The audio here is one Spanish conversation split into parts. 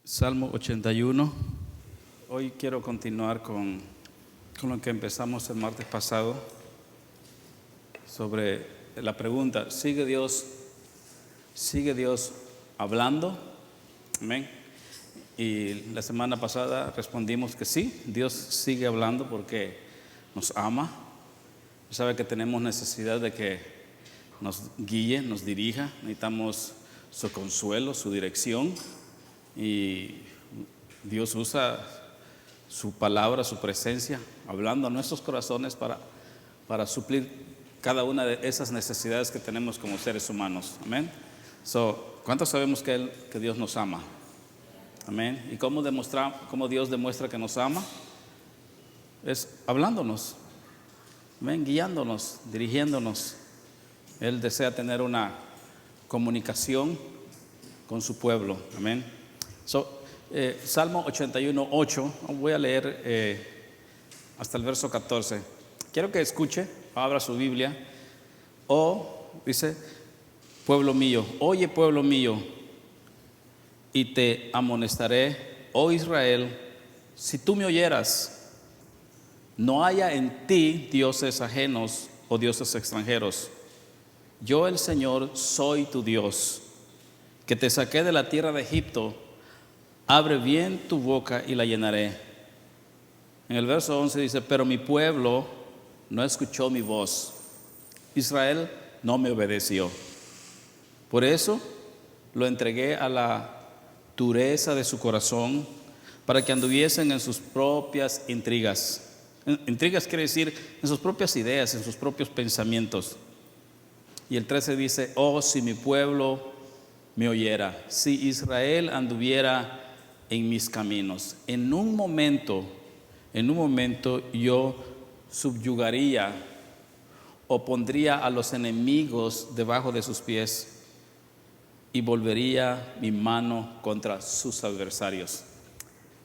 Salmo 81. Hoy quiero continuar con lo que empezamos el martes pasado sobre la pregunta, ¿sigue Dios hablando? Amén. Y la semana pasada respondimos que sí, Dios sigue hablando porque nos ama. Sabe que tenemos necesidad de que nos guíe, nos dirija. Necesitamos su consuelo, su dirección. Y Dios usa su palabra, su presencia, hablando a nuestros corazones para suplir cada una de esas necesidades que tenemos como seres humanos. Amén. ¿Cuántos sabemos que Dios nos ama? Amén. ¿Y cómo Dios demuestra que nos ama? Es hablándonos, amén, guiándonos, dirigiéndonos. Él desea tener una comunicación con su pueblo. Amén. Salmo 81:8, voy a leer hasta el verso 14. Quiero que escuche, abra su Biblia. Dice, pueblo mío, oye pueblo mío, y te amonestaré, oh Israel, si tú me oyeras, no haya en ti dioses ajenos o dioses extranjeros. Yo el Señor soy tu Dios, que te saqué de la tierra de Egipto. Abre bien tu boca y la llenaré. En el verso 11 dice, pero mi pueblo no escuchó mi voz. Israel no me obedeció. Por eso lo entregué a la dureza de su corazón, para que anduviesen en sus propias intrigas. Intrigas quiere decir en sus propias ideas, en sus propios pensamientos. Y el 13 dice, si mi pueblo me oyera, si Israel anduviera en mis caminos, en un momento yo subyugaría o pondría a los enemigos debajo de sus pies y volvería mi mano contra sus adversarios.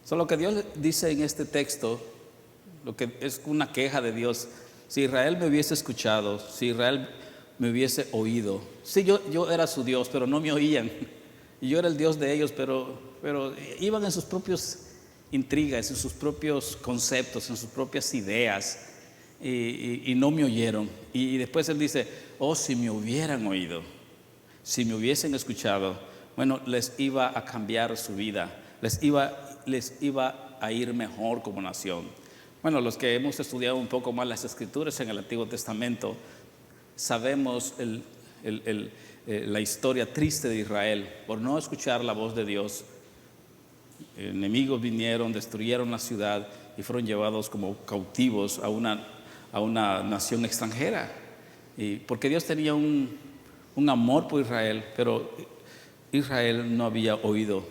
Lo que Dios dice en este texto, lo que es una queja de Dios: si Israel me hubiese escuchado, si Israel me hubiese oído. Sí, yo era su Dios, pero no me oían. Y yo era el Dios de ellos, pero iban en sus propias intrigas, en sus propios conceptos, en sus propias ideas, y no me oyeron. Y después él dice, si me hubieran oído, si me hubiesen escuchado, bueno, les iba a cambiar su vida, les iba a ir mejor como nación. Bueno, los que hemos estudiado un poco más las Escrituras en el Antiguo Testamento, sabemos la historia triste de Israel por no escuchar la voz de Dios. Enemigos vinieron, destruyeron la ciudad y fueron llevados como cautivos a una nación extranjera. Y porque Dios tenía un amor por Israel, pero Israel no había oído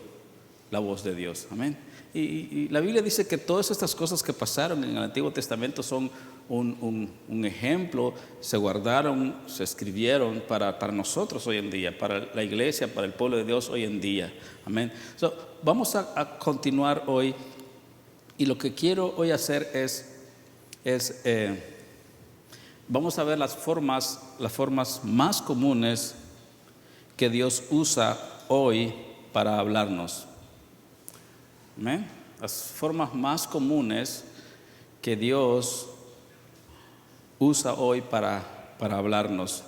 la voz de Dios. Amén. Y la Biblia dice que todas estas cosas que pasaron en el Antiguo Testamento son un ejemplo, se guardaron, se escribieron para nosotros hoy en día, para la iglesia, para el pueblo de Dios hoy en día. Amén. Vamos a continuar hoy, y lo que quiero hoy hacer es vamos a ver las formas más comunes que Dios usa hoy para hablarnos. Amén. Las formas más comunes que Dios usa hoy para hablarnos.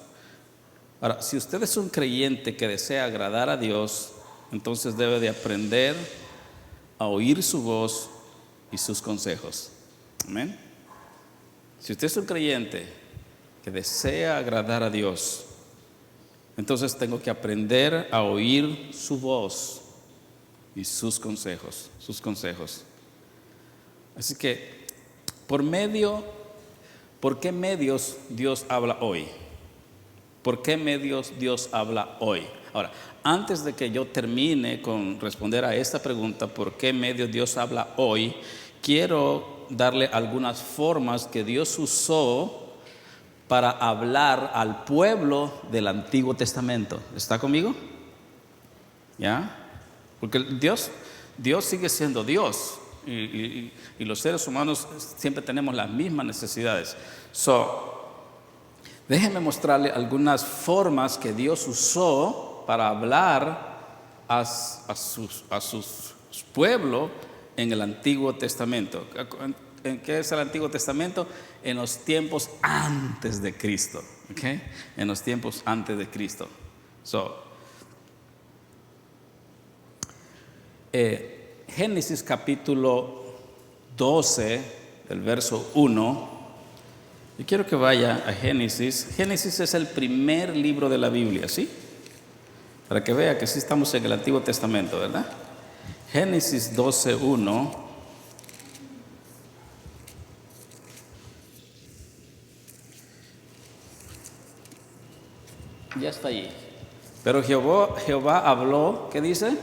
Ahora, si usted es un creyente que desea agradar a Dios, entonces debe de aprender a oír su voz y sus consejos. Amén. Si usted es un creyente que desea agradar a Dios, entonces tengo que aprender a oír su voz y sus consejos. Así que, ¿por qué medios Dios habla hoy? ¿Por qué medios Dios habla hoy? Ahora, antes de que yo termine con responder a esta pregunta, ¿por qué medios Dios habla hoy?, quiero darle algunas formas que Dios usó para hablar al pueblo del Antiguo Testamento. ¿Está conmigo? ¿Ya? Porque Dios sigue siendo Dios, y los seres humanos siempre tenemos las mismas necesidades. Déjenme mostrarle algunas formas que Dios usó para hablar a sus pueblo en el Antiguo Testamento. ¿En qué es el Antiguo Testamento? En los tiempos antes de Cristo. ¿Okay? En los tiempos antes de Cristo. Génesis capítulo 12, del verso 1. Yo quiero que vaya a Génesis. Génesis es el primer libro de la Biblia, ¿sí? Para que vea que sí estamos en el Antiguo Testamento, ¿verdad? Génesis 12, 1. Ya está allí. Pero Jehová habló, ¿qué dice?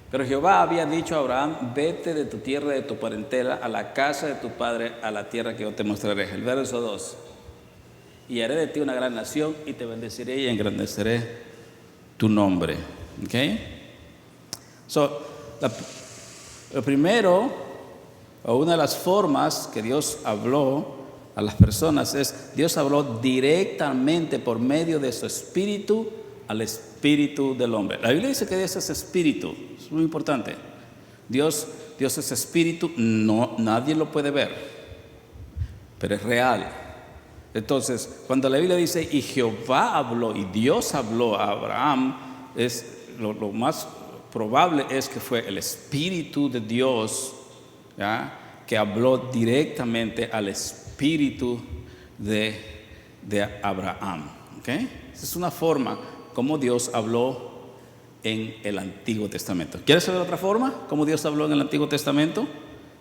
Pero Jehová había dicho a Abraham: vete de tu tierra, de tu parentela, a la casa de tu padre, a la tierra que yo te mostraré. El verso 2. Y haré de ti una gran nación, y te bendeciré y engrandeceré tu nombre. ¿Ok? Lo primero, o una de las formas que Dios habló a las personas es: Dios habló directamente por medio de su espíritu al espíritu del hombre. La Biblia dice que Dios es espíritu. Es muy importante. Dios es espíritu. No, nadie lo puede ver, pero es real. Entonces, cuando la Biblia dice y Jehová habló y Dios habló a Abraham, es lo más probable es que fue el espíritu de Dios, ¿ya?, que habló directamente al espíritu de Abraham. ¿Okay? Esa es una forma como Dios habló en el Antiguo Testamento. ¿Quieres saber otra forma? ¿Cómo Dios habló en el Antiguo Testamento?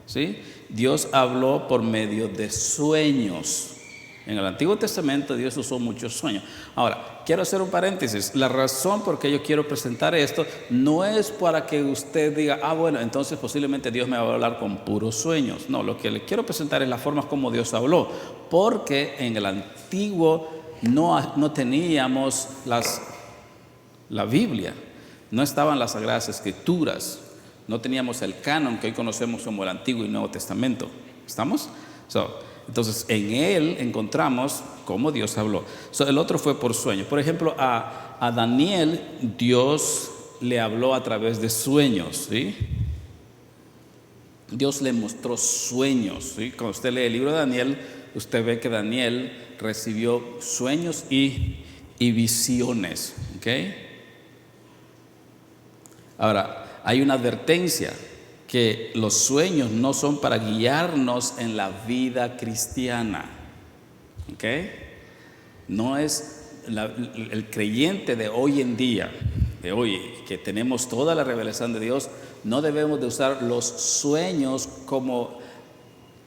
¿Sí? Dios habló por medio de sueños. En el Antiguo Testamento Dios usó muchos sueños. Ahora, quiero hacer un paréntesis. La razón por qué yo quiero presentar esto no es para que usted diga: bueno, entonces posiblemente Dios me va a hablar con puros sueños. No, lo que le quiero presentar es la forma como Dios habló. Porque en el Antiguo no teníamos la Biblia. No estaban las Sagradas Escrituras. No teníamos el canon que hoy conocemos como el Antiguo y Nuevo Testamento. ¿Estamos? Entonces en él encontramos cómo Dios habló. El otro fue por sueños. Por ejemplo, a Daniel Dios le habló a través de sueños, ¿sí? Dios le mostró sueños, ¿sí? Cuando usted lee el libro de Daniel, usted ve que Daniel recibió sueños y visiones. ¿Okay? Ahora, hay una advertencia: que los sueños no son para guiarnos en la vida cristiana. ¿Ok? No es el creyente de hoy en día, de hoy, que tenemos toda la revelación de Dios, no debemos de usar los sueños como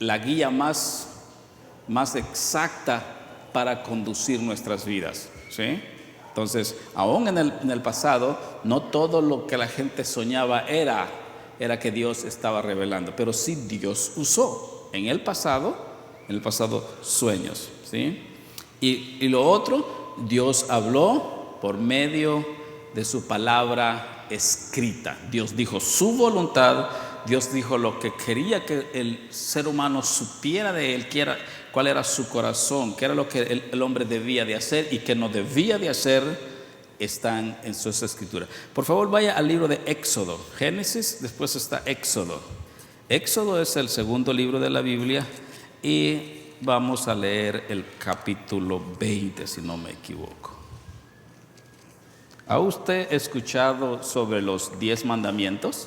la guía más exacta para conducir nuestras vidas. ¿Sí? Entonces, aún en el pasado, no todo lo que la gente soñaba era que Dios estaba revelando, pero sí Dios usó en el pasado sueños, ¿sí? Y lo otro, Dios habló por medio de su palabra escrita. Dios dijo su voluntad, Dios dijo lo que quería que el ser humano supiera de él, cuál era su corazón, qué era lo que el hombre debía de hacer y que no debía de hacer. Están en sus escrituras. Por favor, vaya al libro de Éxodo. Génesis, después está Éxodo. Éxodo es el segundo libro de la Biblia y vamos a leer el capítulo 20, si no me equivoco. ¿Ha usted escuchado sobre los 10 mandamientos?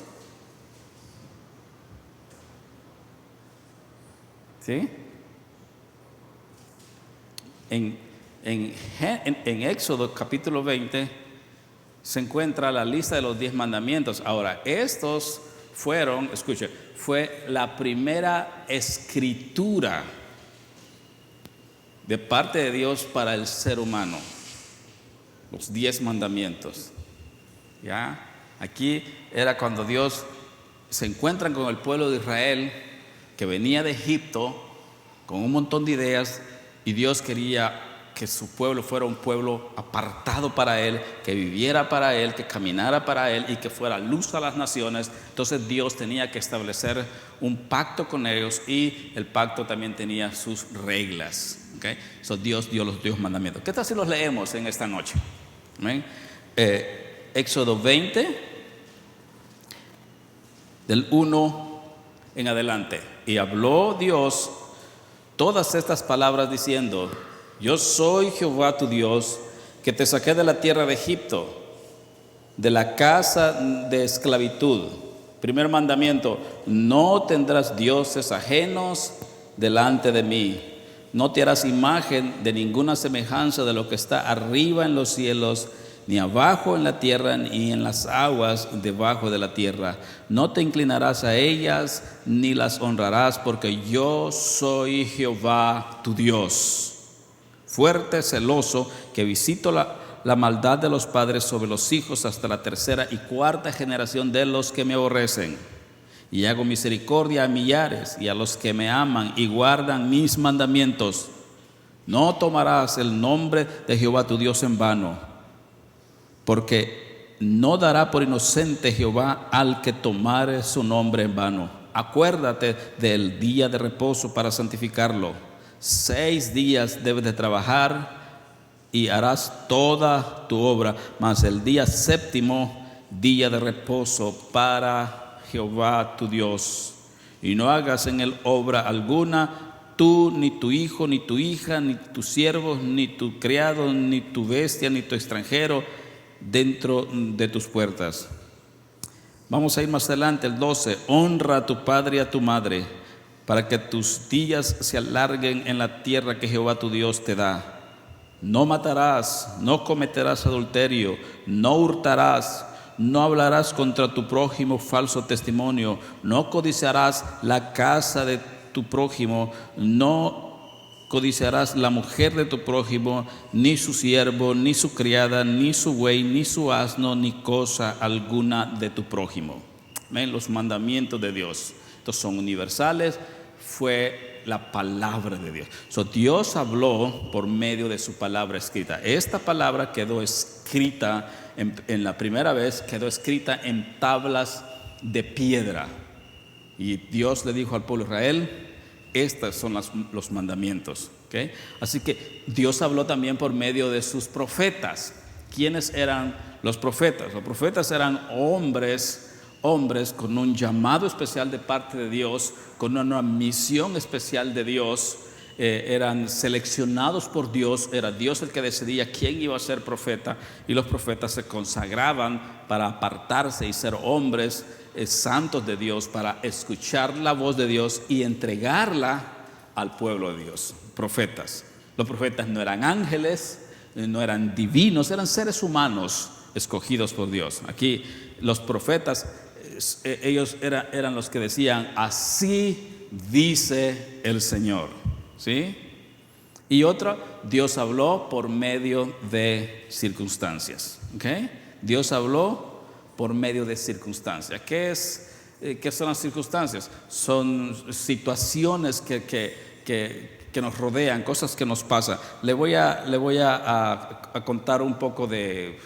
¿Sí? En Éxodo capítulo 20 se encuentra la lista de los 10 mandamientos. Ahora, estos fue la primera escritura de parte de Dios para el ser humano. Los 10 mandamientos. ¿Ya? Aquí era cuando Dios se encuentra con el pueblo de Israel, que venía de Egipto con un montón de ideas, y Dios quería que su pueblo fuera un pueblo apartado para Él, que viviera para Él, que caminara para Él y que fuera luz a las naciones. Entonces Dios tenía que establecer un pacto con ellos, y el pacto también tenía sus reglas. ¿Okay? Dios dio los 10 mandamientos. ¿Qué tal si los leemos en esta noche? Éxodo 20, del 1 en adelante. Y habló Dios todas estas palabras diciendo: yo soy Jehová tu Dios, que te saqué de la tierra de Egipto, de la casa de esclavitud. Primer mandamiento: no tendrás dioses ajenos delante de mí. No te harás imagen de ninguna semejanza de lo que está arriba en los cielos, ni abajo en la tierra, ni en las aguas debajo de la tierra. No te inclinarás a ellas, ni las honrarás, porque yo soy Jehová tu Dios, fuerte, celoso, que visito la maldad de los padres sobre los hijos hasta la tercera y cuarta generación de los que me aborrecen. Y hago misericordia a millares y a los que me aman y guardan mis mandamientos. No tomarás el nombre de Jehová tu Dios en vano, porque no dará por inocente Jehová al que tomare su nombre en vano. Acuérdate del día de reposo para santificarlo. 6 días debes de trabajar y harás toda tu obra, mas el día séptimo, día de reposo para Jehová tu Dios. Y no hagas en él obra alguna, tú, ni tu hijo, ni tu hija, ni tus siervos, ni tu criado, ni tu bestia, ni tu extranjero dentro de tus puertas. Vamos a ir más adelante, el 12. Honra a tu padre y a tu madre, para que tus días se alarguen en la tierra que Jehová tu Dios te da. No matarás, no cometerás adulterio, no hurtarás, no hablarás contra tu prójimo falso testimonio, no codiciarás la casa de tu prójimo, no codiciarás la mujer de tu prójimo, ni su siervo, ni su criada, ni su buey, ni su asno, ni cosa alguna de tu prójimo. ¿Ven? Los mandamientos de Dios, estos son universales, fue la palabra de Dios. Dios habló por medio de su palabra escrita. Esta palabra quedó escrita en la primera vez, quedó escrita en tablas de piedra. Y Dios le dijo al pueblo de Israel: estos son los mandamientos. ¿Okay? Así que Dios habló también por medio de sus profetas. ¿Quiénes eran los profetas? Los profetas eran hombres con un llamado especial de parte de Dios, con una misión especial de Dios. Eran seleccionados por Dios, era Dios el que decidía quién iba a ser profeta, y los profetas se consagraban para apartarse y ser hombres santos de Dios, para escuchar la voz de Dios y entregarla al pueblo de Dios. Profetas. Los profetas no eran ángeles, no eran divinos, eran seres humanos escogidos por Dios. Aquí los profetas, ellos eran los que decían: así dice el Señor. ¿Sí? Y otra, Dios habló por medio de circunstancias. ¿Okay? Dios habló por medio de circunstancias. ¿Qué son las circunstancias? Son situaciones que nos rodean, cosas que nos pasan. Le voy a contar un poco de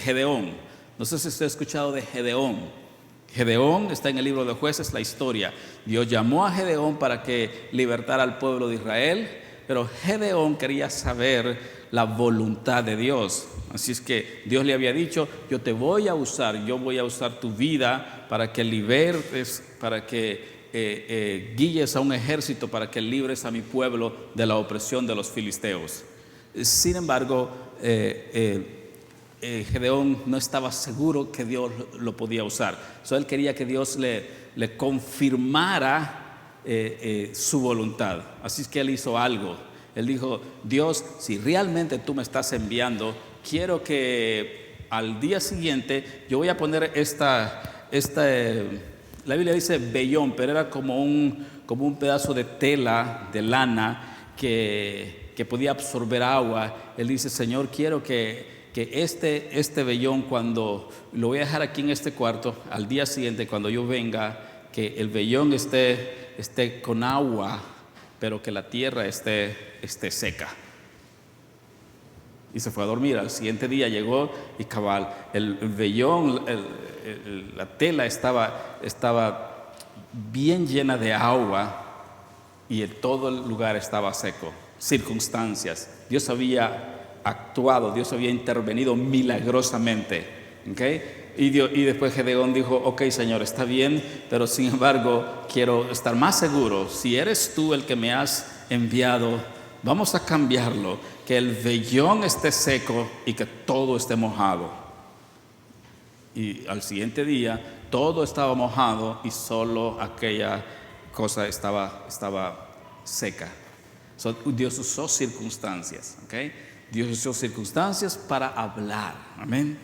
Gedeón. No sé si usted ha escuchado de Gedeón. Gedeón está en el libro de Jueces, la historia. Dios llamó a Gedeón para que libertara al pueblo de Israel, pero Gedeón quería saber la voluntad de Dios. Así es que Dios le había dicho: yo te voy a usar, yo voy a usar tu vida para que libertes, para que guíes a un ejército, para que libres a mi pueblo de la opresión de los filisteos. Sin embargo, Gedeón no estaba seguro que Dios lo podía usar. Él quería que Dios le confirmara su voluntad. Así es que él hizo algo. Él dijo: Dios, si realmente tú me estás enviando, quiero que al día siguiente yo voy a poner la Biblia dice vellón, pero era como un pedazo de tela, de lana, que podía absorber agua. Él dice: Señor, quiero que este vellón, cuando lo voy a dejar aquí en este cuarto, al día siguiente cuando yo venga, que el vellón esté con agua, pero que la tierra esté seca. Y se fue a dormir. Al siguiente día llegó y cabal, el vellón, la tela estaba bien llena de agua y todo el lugar estaba seco. Circunstancias. Dios había actuado, Dios había intervenido milagrosamente. ¿Okay? Y después Gedeón dijo, ok, Señor, está bien, pero sin embargo quiero estar más seguro. Si eres tú el que me has enviado, vamos a cambiarlo, que el vellón esté seco y que todo esté mojado. Y al siguiente día todo estaba mojado y solo aquella cosa estaba seca. Dios usó circunstancias, ¿ok? Dios usó circunstancias para hablar, amén.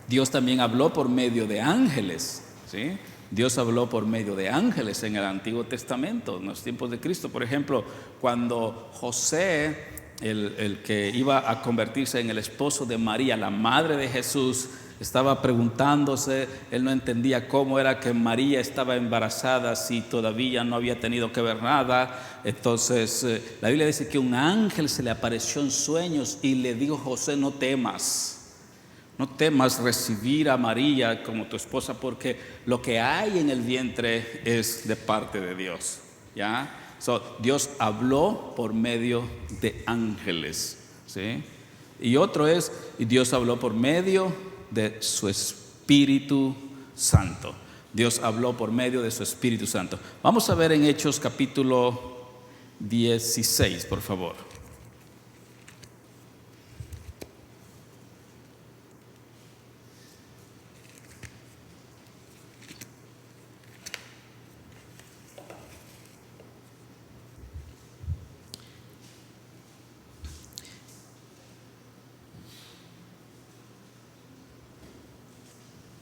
Dios también habló por medio de ángeles, ¿sí? Dios habló por medio de ángeles en el Antiguo Testamento, en los tiempos de Cristo. Por ejemplo, cuando José, el que iba a convertirse en el esposo de María, la madre de Jesús, estaba preguntándose, él no entendía cómo era que María estaba embarazada si todavía no había tenido que ver nada. Entonces la Biblia dice que un ángel se le apareció en sueños y le dijo: José, no temas recibir a María como tu esposa, porque lo que hay en el vientre es de parte de Dios, ¿ya? Dios habló por medio de ángeles, ¿sí? Y otro es, y Dios habló por medio de su Espíritu Santo. Dios habló por medio de su Espíritu Santo. Vamos a ver en Hechos capítulo 16, por favor.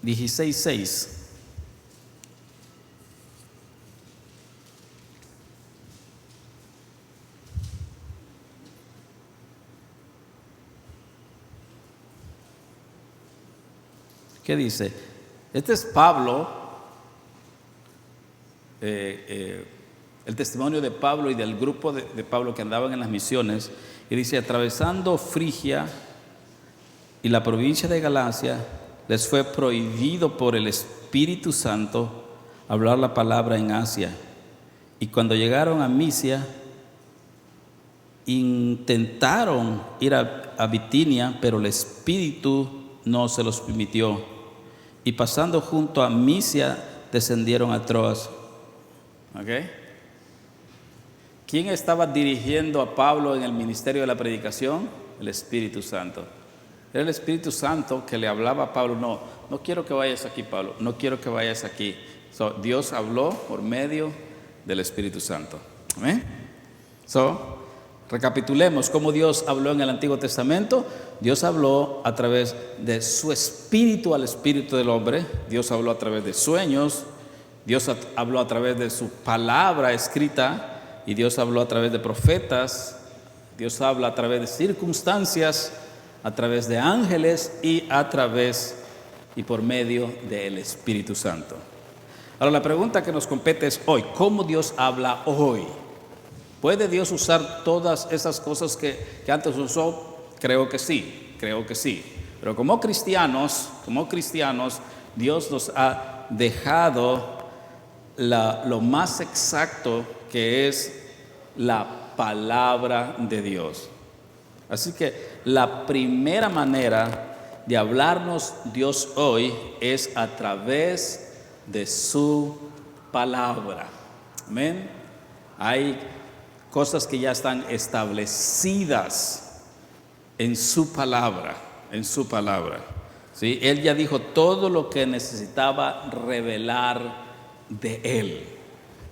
(16:6). ¿Qué dice? Este es Pablo, el testimonio de Pablo y del grupo de Pablo que andaban en las misiones. Y dice: atravesando Frigia y la provincia de Galacia, les fue prohibido por el Espíritu Santo hablar la palabra en Asia. Y cuando llegaron a Misia, intentaron ir a Bitinia, pero el Espíritu no se los permitió. Y pasando junto a Misia, descendieron a Troas. ¿Okay? ¿Quién estaba dirigiendo a Pablo en el ministerio de la predicación? El Espíritu Santo. Era el Espíritu Santo que le hablaba a Pablo: no quiero que vayas aquí, Pablo, no quiero que vayas aquí. Dios habló por medio del Espíritu Santo. ¿Amén? Recapitulemos cómo Dios habló en el Antiguo Testamento. Dios habló a través de su espíritu al espíritu del hombre. Dios habló a través de sueños. Dios habló a través de su palabra escrita. Y Dios habló a través de profetas. Dios habla a través de circunstancias, a través de ángeles y a través y por medio del Espíritu Santo. Ahora la pregunta que nos compete es hoy: ¿cómo Dios habla hoy? ¿Puede Dios usar todas esas cosas que antes usó? Creo que sí. Pero como cristianos, Dios nos ha dejado lo más exacto, que es la palabra de Dios. Así que la primera manera de hablarnos Dios hoy es a través de su palabra. Amén. Hay cosas que ya están establecidas en su palabra, ¿sí? Él ya dijo todo lo que necesitaba revelar de Él.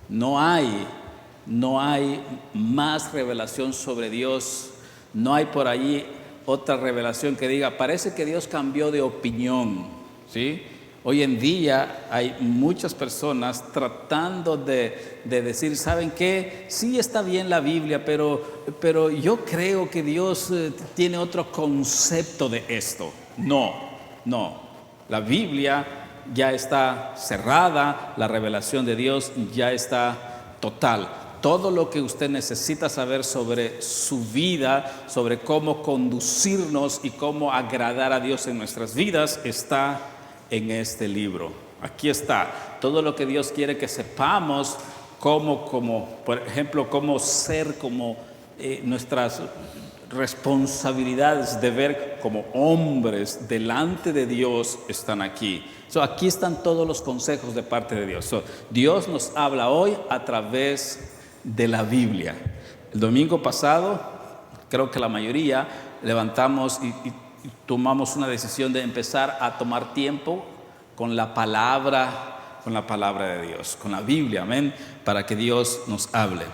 No hay más revelación sobre Dios. No hay por allí otra revelación que diga: parece que Dios cambió de opinión, ¿sí? Hoy en día hay muchas personas tratando de decir: ¿saben qué? Sí está bien la Biblia, pero yo creo que Dios tiene otro concepto de esto. No. La Biblia ya está cerrada, la revelación de Dios ya está total. Todo lo que usted necesita saber sobre su vida, sobre cómo conducirnos y cómo agradar a Dios en nuestras vidas, está en este libro. Aquí está todo lo que Dios quiere que sepamos, como por ejemplo, cómo ser como responsabilidades, deber como hombres delante de Dios están aquí. Aquí están todos los consejos de parte de Dios. Dios nos habla hoy a través de la Biblia. El domingo pasado, creo que la mayoría levantamos y tomamos una decisión de empezar a tomar tiempo con la palabra de Dios, con la Biblia, amén, para que Dios nos hable.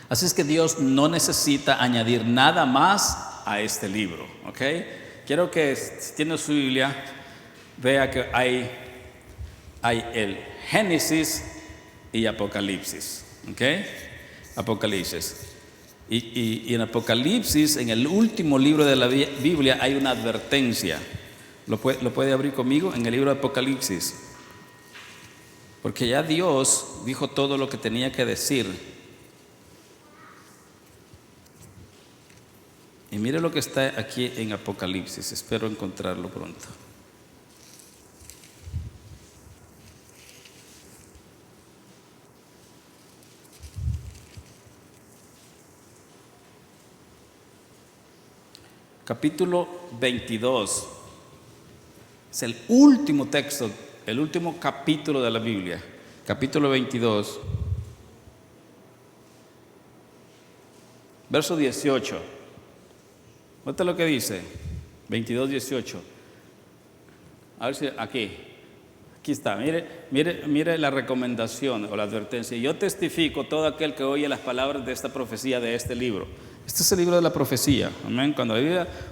Así es que Dios no necesita añadir nada más a este libro, ¿ok? Quiero que, si tiene su Biblia, vea que hay el Génesis y Apocalipsis, ¿ok? Apocalipsis. Y en Apocalipsis, en el último libro de la Biblia, hay una advertencia. ¿Lo puede abrir conmigo? En el libro de Apocalipsis. Porque ya Dios dijo todo lo que tenía que decir. Y mire lo que está aquí en Apocalipsis. Espero encontrarlo pronto. Capítulo 22. Es el último texto, el último capítulo de la Biblia. Capítulo 22. Verso 18. Nota lo que dice. 22, 18. A ver si aquí está. Mire la recomendación o la advertencia. Yo testifico todo aquel que oye las palabras de esta profecía de este libro. Este es el libro de la profecía. Amén. Cuando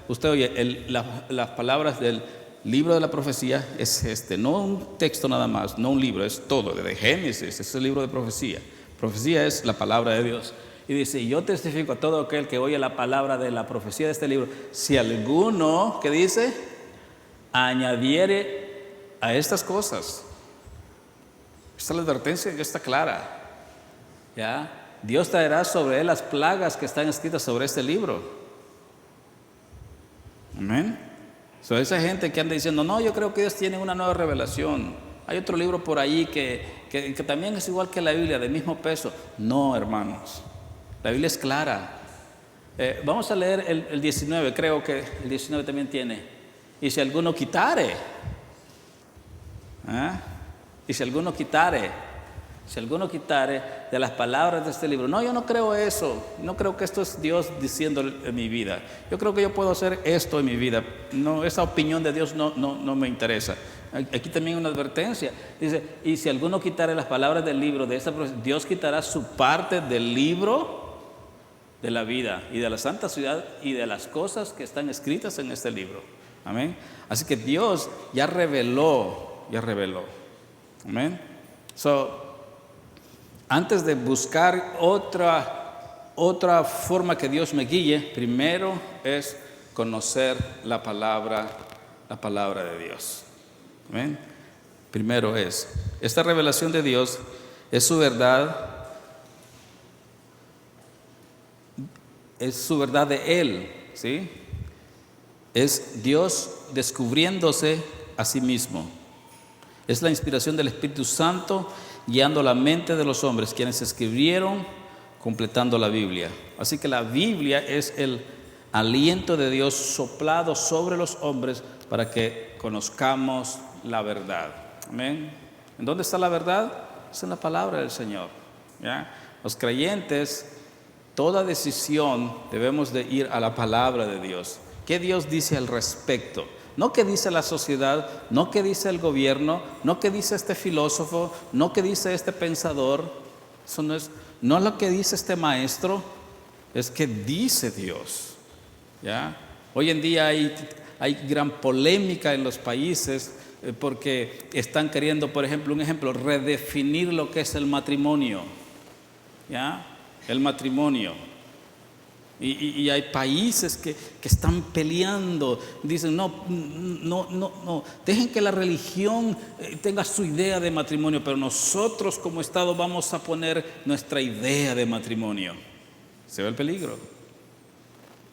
usted oye las palabras del libro de la profecía, es este. No un texto nada más, no un libro, es todo. Desde Génesis, es el libro de profecía. Profecía es la palabra de Dios. Y dice, yo testifico a todo aquel que oye la palabra de la profecía de este libro. Si alguno, ¿qué dice? Añadiere a estas cosas. Esta es la advertencia que está clara. ¿Ya? Dios traerá sobre él las plagas que están escritas sobre este libro. Amén. Esa gente que anda diciendo, no, yo creo que Dios tiene una nueva revelación. Hay otro libro por ahí que también es igual que la Biblia, del mismo peso. No, hermanos. La Biblia es clara. Vamos a leer el 19, creo que el 19 también tiene. Y si alguno quitare, y si alguno quitare de las palabras de este libro. No, yo no creo eso. No creo que esto es Dios diciendo en mi vida. Yo creo que yo puedo hacer esto en mi vida. No, esa opinión de Dios no me interesa. Aquí también una advertencia. Dice, y si alguno quitare las palabras del libro de esta profecía, Dios quitará su parte del libro de la vida y de la santa ciudad y de las cosas que están escritas en este libro. Amén. Así que Dios ya reveló. Amén. Antes de buscar otra forma que Dios me guíe, primero es conocer la palabra de Dios. Amén. Primero esta revelación de Dios es su verdad. Es su verdad de Él, ¿sí? Es Dios descubriéndose a sí mismo. Es la inspiración del Espíritu Santo guiando la mente de los hombres, quienes escribieron, completando la Biblia. Así que la Biblia es el aliento de Dios soplado sobre los hombres para que conozcamos la verdad. Amén. ¿En dónde está la verdad? Es en la palabra del Señor. ¿Ya? Los creyentes, toda decisión debemos de ir a la palabra de Dios. ¿Qué Dios dice al respecto? No qué dice la sociedad, no qué dice el gobierno, no qué dice este filósofo, no qué dice este pensador. Eso no es lo que dice este maestro, es que dice Dios. ¿Ya? Hoy en día hay gran polémica en los países porque están queriendo, por ejemplo, redefinir lo que es el matrimonio. ¿Ya? El matrimonio. Y hay países que están peleando, dicen no, dejen que la religión tenga su idea de matrimonio, pero nosotros como Estado vamos a poner nuestra idea de matrimonio. ¿Se ve el peligro?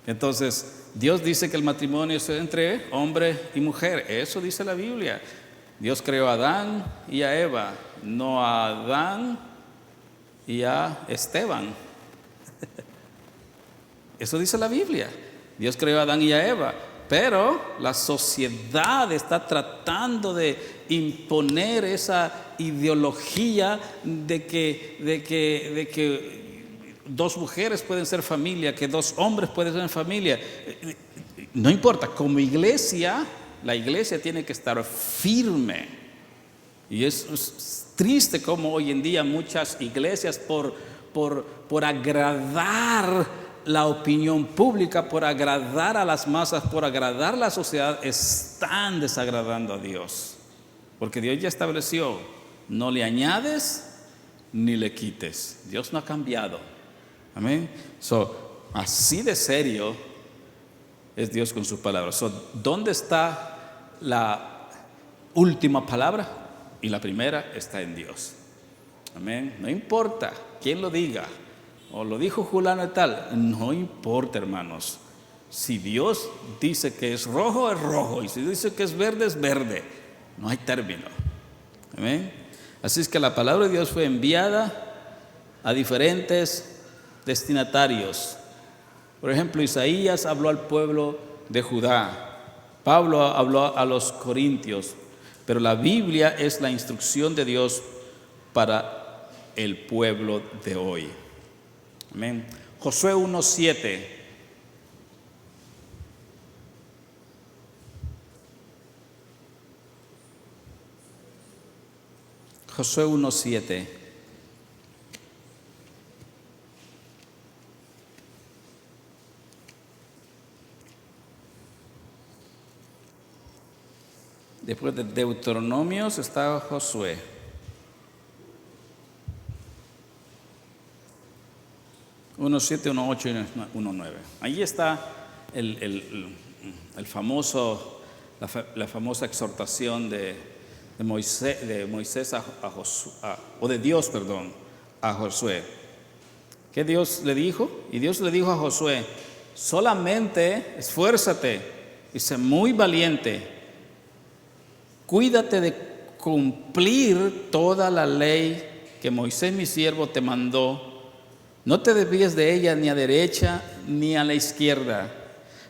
Entonces, Dios dice que el matrimonio es entre hombre y mujer, eso dice la Biblia. Dios creó a Adán y a Eva, no a Adán y a Esteban. Eso dice la Biblia. Dios creó a Adán y a Eva, pero la sociedad está tratando de imponer esa ideología de que dos mujeres pueden ser familia, que dos hombres pueden ser familia. No importa, como iglesia, la iglesia tiene que estar firme. Y es triste como hoy en día muchas iglesias por agradar la opinión pública, por agradar a las masas, por agradar a la sociedad, están desagradando a Dios. Porque Dios ya estableció, no le añades ni le quites. Dios no ha cambiado. Amén. Así de serio es Dios con su palabra. ¿Dónde está la última palabra? Y la primera está en Dios. Amén. No importa quién lo diga, o lo dijo fulano y tal, no importa, hermanos. Si Dios dice que es rojo, y si dice que es verde, no hay término. Amén. Así es que la palabra de Dios fue enviada a diferentes destinatarios. Por ejemplo, Isaías habló al pueblo de Judá, Pablo habló a los corintios, pero la Biblia es la instrucción de Dios para el pueblo de hoy. Amén. Josué 1:7. Josué 1:7. Después de Deuteronomios está Josué. 1:7, 1:8 y 1:9. Ahí está la famosa exhortación de Moisés a Josué, o de Dios, a Josué. ¿Qué Dios le dijo? Y Dios le dijo a Josué: solamente esfuérzate y sé muy valiente. Cuídate de cumplir toda la ley que Moisés mi siervo te mandó. No te desvíes de ella ni a derecha ni a la izquierda,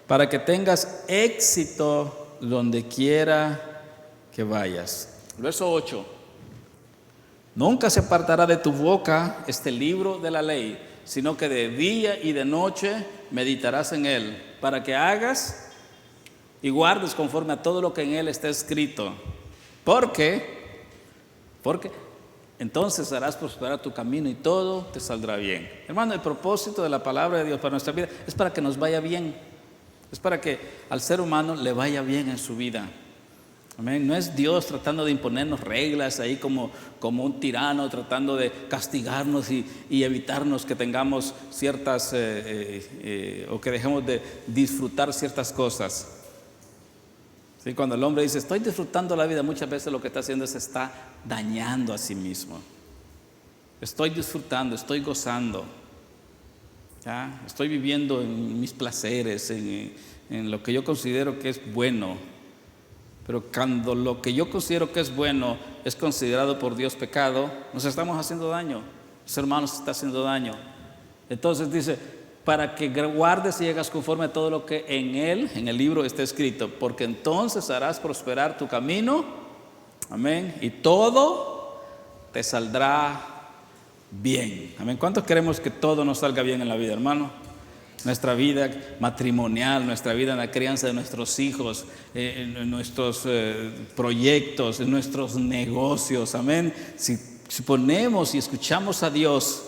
para que tengas éxito donde quiera que vayas. Verso 8. Nunca se apartará de tu boca este libro de la ley, sino que de día y de noche meditarás en él, para que hagas y guardes conforme a todo lo que en él está escrito. Porque entonces harás prosperar tu camino y todo te saldrá bien. Hermano, el propósito de la palabra de Dios para nuestra vida es para que nos vaya bien. Es para que al ser humano le vaya bien en su vida. Amén. No es Dios tratando de imponernos reglas ahí como un tirano, tratando de castigarnos y evitarnos que tengamos ciertas o que dejemos de disfrutar ciertas cosas. ¿Sí? Cuando el hombre dice estoy disfrutando la vida, muchas veces lo que está haciendo es está dañando a sí mismo. Estoy disfrutando, estoy gozando, ¿ya? Estoy viviendo en mis placeres, en lo que yo considero que es bueno. Pero cuando lo que yo considero que es bueno es considerado por Dios pecado, nos estamos haciendo daño. Los hermanos se está haciendo daño. Entonces dice, para que guardes y llegas conforme a todo lo que en él, en el libro, está escrito, porque entonces harás prosperar tu camino, amén, y todo te saldrá bien, amén. ¿Cuántos queremos que todo nos salga bien en la vida, hermano? Nuestra vida matrimonial, nuestra vida en la crianza de nuestros hijos, en nuestros proyectos, en nuestros negocios, amén. Si ponemos y escuchamos a Dios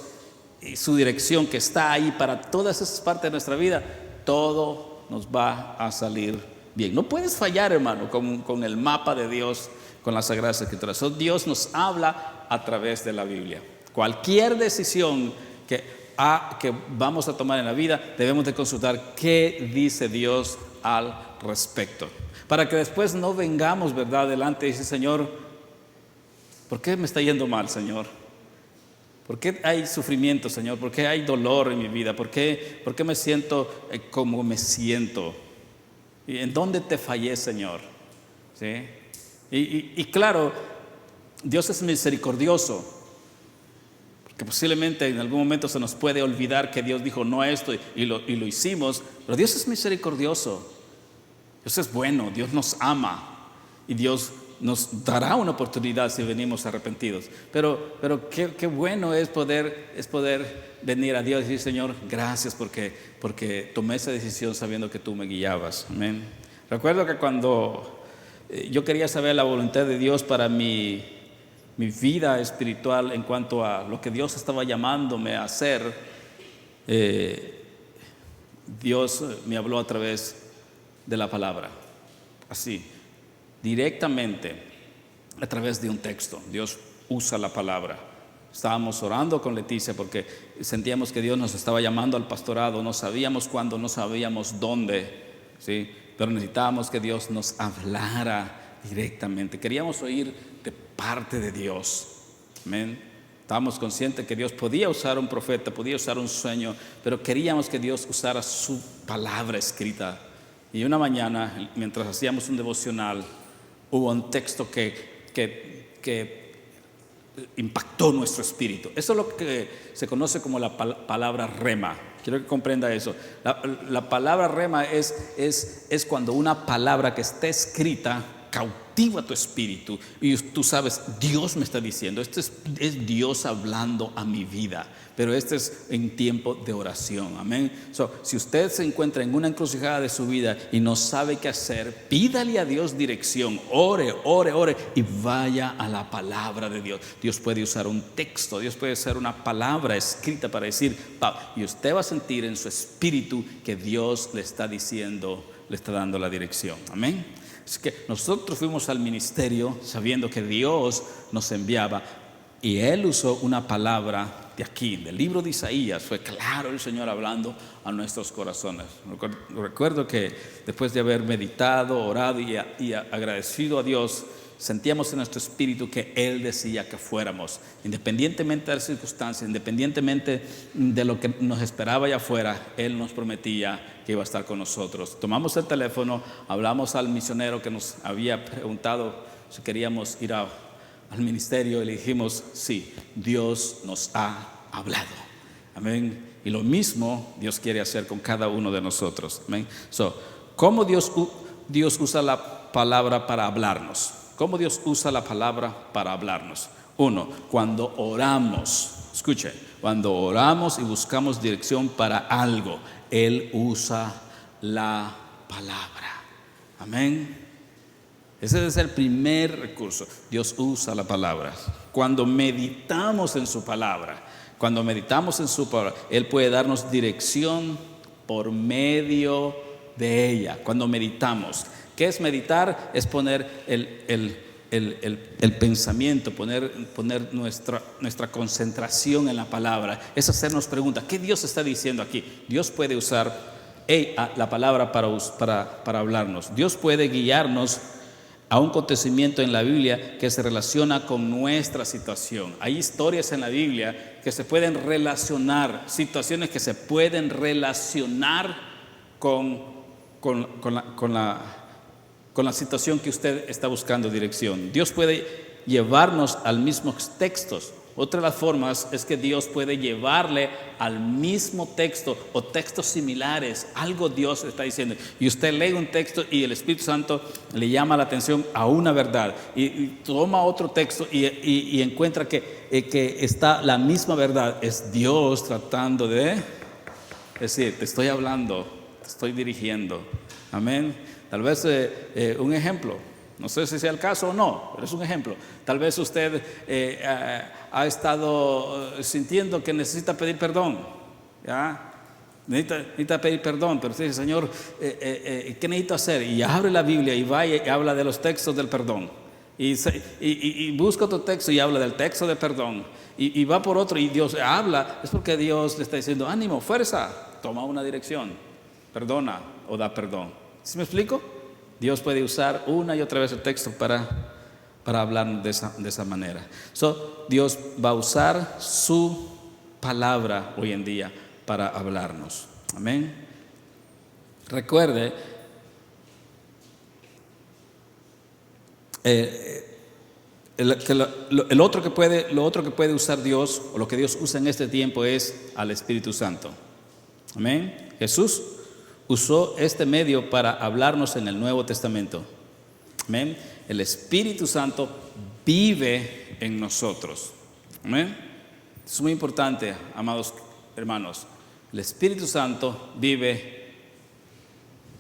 y su dirección que está ahí para todas esas partes de nuestra vida, todo nos va a salir bien. No puedes fallar, hermano, con el mapa de Dios, con las Sagradas Escrituras. Dios nos habla a través de la Biblia. Cualquier decisión que vamos a tomar en la vida, debemos de consultar qué dice Dios al respecto, para que después no vengamos, ¿verdad?, delante y decir, Señor, ¿por qué me está yendo mal, Señor? ¿Por qué hay sufrimiento, Señor? ¿Por qué hay dolor en mi vida? ¿Por qué me siento como me siento? ¿Y en dónde te fallé, Señor? ¿Sí? Y claro, Dios es misericordioso. que posiblemente en algún momento se nos puede olvidar que Dios dijo no a esto y lo hicimos, pero Dios es misericordioso, Dios es bueno, Dios nos ama y Dios nos dará una oportunidad si venimos arrepentidos. Pero qué bueno es poder venir a Dios y decir, Señor, gracias porque tomé esa decisión sabiendo que tú me guiabas. Amén. Recuerdo que cuando yo quería saber la voluntad de Dios para mi vida espiritual en cuanto a lo que Dios estaba llamándome a hacer, Dios me habló a través de la palabra, así, directamente a través de un texto. Dios usa la palabra. Estábamos orando con Leticia porque sentíamos que Dios nos estaba llamando al pastorado. No sabíamos cuándo, no sabíamos dónde, ¿sí? Pero necesitábamos que Dios nos hablara directamente. Queríamos oír de parte de Dios. Amén. Estábamos conscientes que Dios podía usar un profeta, podía usar un sueño, pero queríamos que Dios usara su palabra escrita. Y una mañana, mientras hacíamos un devocional, hubo un texto que impactó nuestro espíritu. Eso es lo que se conoce como la palabra rema. Quiero que comprenda eso. La palabra rema es cuando una palabra que está escrita cautiva tu espíritu y tú sabes, Dios me está diciendo, esto es Dios hablando a mi vida, pero este es en tiempo de oración. Amén. Si usted se encuentra en una encrucijada de su vida y no sabe qué hacer, pídale a Dios dirección, ore y vaya a la palabra de Dios. Dios puede usar un texto, Dios puede usar una palabra escrita para decir, y usted va a sentir en su espíritu que Dios le está diciendo, le está dando la dirección. Amén. Es que nosotros fuimos al ministerio sabiendo que Dios nos enviaba y Él usó una palabra de aquí, del libro de Isaías. Fue claro el Señor hablando a nuestros corazones. Recuerdo que después de haber meditado, orado y agradecido a Dios, sentíamos en nuestro espíritu que Él decía que fuéramos, independientemente de las circunstancias, independientemente de lo que nos esperaba allá afuera, Él nos prometía que iba a estar con nosotros. Tomamos el teléfono, hablamos al misionero que nos había preguntado si queríamos ir al ministerio y le dijimos, sí, Dios nos ha hablado. Amén. Y lo mismo Dios quiere hacer con cada uno de nosotros. Amén. ¿Cómo Dios usa la palabra para hablarnos? ¿Cómo Dios usa la palabra para hablarnos? Uno, cuando oramos, escuche, cuando oramos y buscamos dirección para algo, Él usa la palabra. Amén. Ese es el primer recurso. Dios usa la palabra. Cuando meditamos en su palabra, Él puede darnos dirección por medio de ella. Cuando meditamos, ¿qué es meditar? Es poner el pensamiento, poner nuestra concentración en la palabra. Es hacernos preguntas. ¿Qué Dios está diciendo aquí? Dios puede usar la palabra para hablarnos. Dios puede guiarnos a un acontecimiento en la Biblia que se relaciona con nuestra situación. Hay historias en la Biblia que se pueden relacionar, situaciones que se pueden relacionar con la situación que usted está buscando dirección. Dios puede llevarnos al mismo texto. Otra de las formas es que Dios puede llevarle al mismo texto o textos similares. Algo Dios está diciendo. Y usted lee un texto y el Espíritu Santo le llama la atención a una verdad. Y toma otro texto y encuentra que está la misma verdad. Es Dios tratando de decir, te estoy hablando, te estoy dirigiendo. Amén. Tal vez un ejemplo, no sé si sea el caso o no, pero es un ejemplo. Tal vez usted ha estado sintiendo que necesita pedir perdón, ¿ya? Necesita pedir perdón, pero usted dice, Señor, ¿qué necesito hacer? Y abre la Biblia y va y habla de los textos del perdón. Y busca otro texto y habla del texto de perdón. Y va por otro y Dios habla. Es porque Dios le está diciendo, ánimo, fuerza, toma una dirección, perdona o da perdón. ¿Sí me explico? Dios puede usar una y otra vez el texto para hablar de esa manera. Dios va a usar su palabra hoy en día para hablarnos. Amén. Recuerde, lo otro que puede usar Dios, o lo que Dios usa en este tiempo, es al Espíritu Santo. Amén. Jesús usó este medio para hablarnos en el Nuevo Testamento. Amén. El Espíritu Santo vive en nosotros. Amén. Es muy importante, amados hermanos. El Espíritu Santo vive